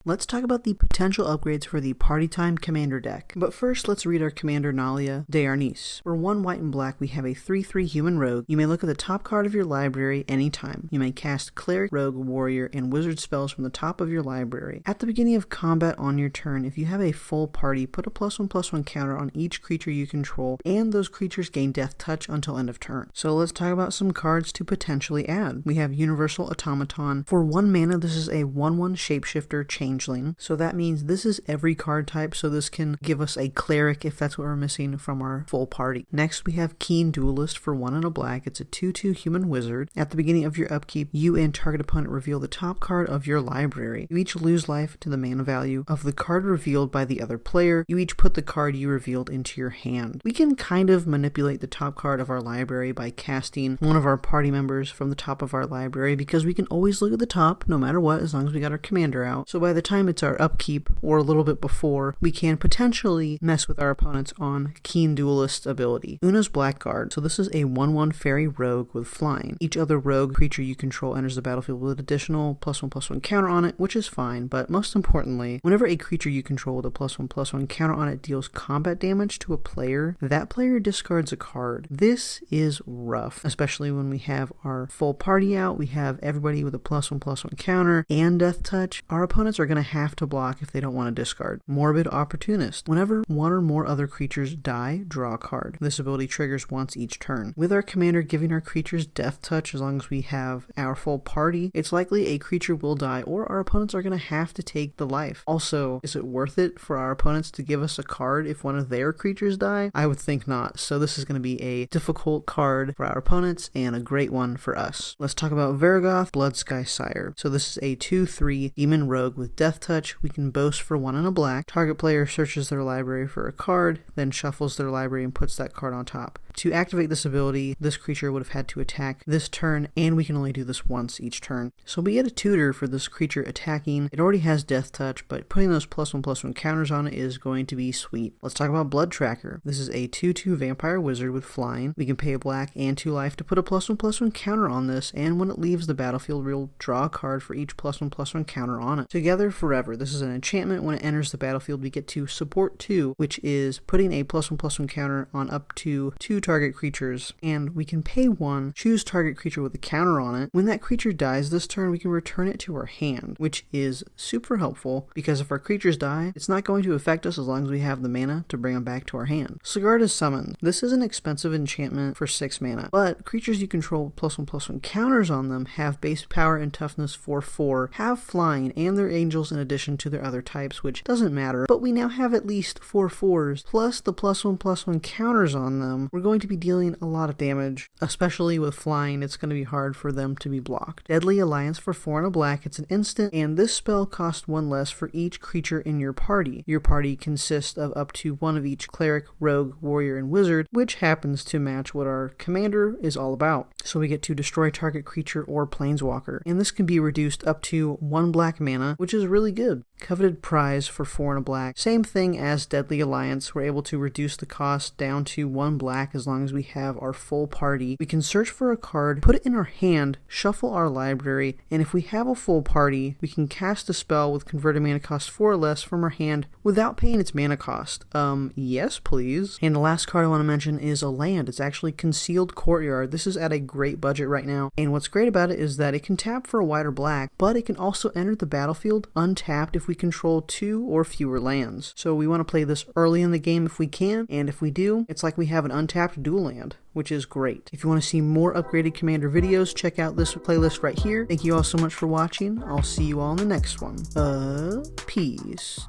Let's talk about the potential upgrades for the Party Time Commander deck. But first, let's read our Commander Nalia de Arnis. For 1 white and black, we have a 3/3 human rogue. You may look at the top card of your library anytime. You may cast Cleric, Rogue, Warrior, and Wizard spells from the top of your library. At the beginning of combat on your turn, if you have a full party, put a +1/+1 counter on each creature you control, and those creatures gain Death Touch until end of turn. So let's talk about some cards to potentially add. We have Universal Automaton. For 1 mana, this is a 1/1 shapeshifter changeling. So that means this is every card type, so this can give us a Cleric if that's what we're missing from our full party. Next, we have Keen Duelist for 1 and a black. It's a 2/2 human wizard. At the beginning of your upkeep, you and target opponent reveal the top card of your library. You each lose life to the mana value of the card revealed by the other player. You each put the card you revealed into your hand. We can kind of manipulate the top card of our library by casting one of our party members from the top of our library, because we can always look at the top no matter what, as long as we got our commander out. So by the time it's our upkeep, or a little bit before, we can potentially mess with our opponents on Keen Duelist ability. Una's Blackguard. So this is a 1/1 fairy rogue with flying. Each other rogue creature you control enters the battlefield with an additional +1/+1 counter on it, which is fine, but most importantly, whenever a creature you control with a +1/+1 counter on it deals combat damage to a player, that player discards a card. This is rough, especially when we have our full party out, we have everybody with a +1/+1 counter and Death Touch. Our opponents are going to have to block if they don't want to discard. Morbid Opportunist. Whenever 1 or more other creatures die, draw a card. This ability triggers once each turn. With our commander giving our creatures Death Touch as long as we have our full party, it's likely a creature will die or our opponents are going to have to take the life. Also, is it worth it for our opponents to give us a card if one of their creatures die? I would think not, so this is going to be a difficult card for our opponents and a great one for us. Let's talk about Verigoth Bloodsky, Sire. So this is a 2/3 demon rogue with Death Touch. We can boast for 1 and a black. Target player searches their library for a card, then shuffles their library and puts that card on top. To activate this ability, this creature would have had to attack this turn, and we can only do this once each turn. So we get a tutor for this creature attacking. It already has Death Touch, but putting those +1/+1 counters on it is going to be sweet. Let's talk about Blood Tracker. This is a 2/2 vampire wizard with flying. We can pay a black and 2 life to put a +1/+1 counter on this, and when it leaves the battlefield, we'll draw a card for each +1/+1 counter on it. Together Forever. This is an enchantment. When it enters the battlefield, we get to support 2, which is putting a +1/+1 counter on up to 2 target creatures, and we can pay 1, choose target creature with a counter on it. When that creature dies this turn, we can return it to our hand, which is super helpful because if our creatures die, it's not going to affect us as long as we have the mana to bring them back to our hand. Sigard is summoned. This is an expensive enchantment for 6 mana, but creatures you control with +1/+1 counters on them have base power and toughness 4/4, have flying, and they're angels in addition to their other types, which doesn't matter, but we now have at least 4 4s, plus the +1/+1 counters on them. We're going to be dealing a lot of damage, especially with flying. It's going to be hard for them to be blocked. Deadly Alliance for 4 and a black. It's an instant, and this spell costs 1 less for each creature in your party. Your party consists of up to 1 of each Cleric, Rogue, Warrior, and Wizard, which happens to match what our commander is all about. So we get to destroy target creature or planeswalker, and this can be reduced up to 1 black mana, which is really good. Coveted Prize for 4 and a black. Same thing as Deadly Alliance. We're able to reduce the cost down to 1 black as long as we have our full party. We can search for a card, put it in our hand, shuffle our library, and if we have a full party, we can cast a spell with converted mana cost 4 or less from our hand without paying its mana cost. Yes please. And the last card I want to mention is a land. It's actually Concealed Courtyard. This is at a great budget right now, and what's great about it is that it can tap for a white or black, but it can also enter the battlefield untapped if we control 2 or fewer lands. So we want to play this early in the game if we can, and if we do, it's like we have an untapped dual land, which is great. If you want to see more upgraded commander videos, check out this playlist right here. Thank you all so much for watching. I'll see you all in the next one. Peace.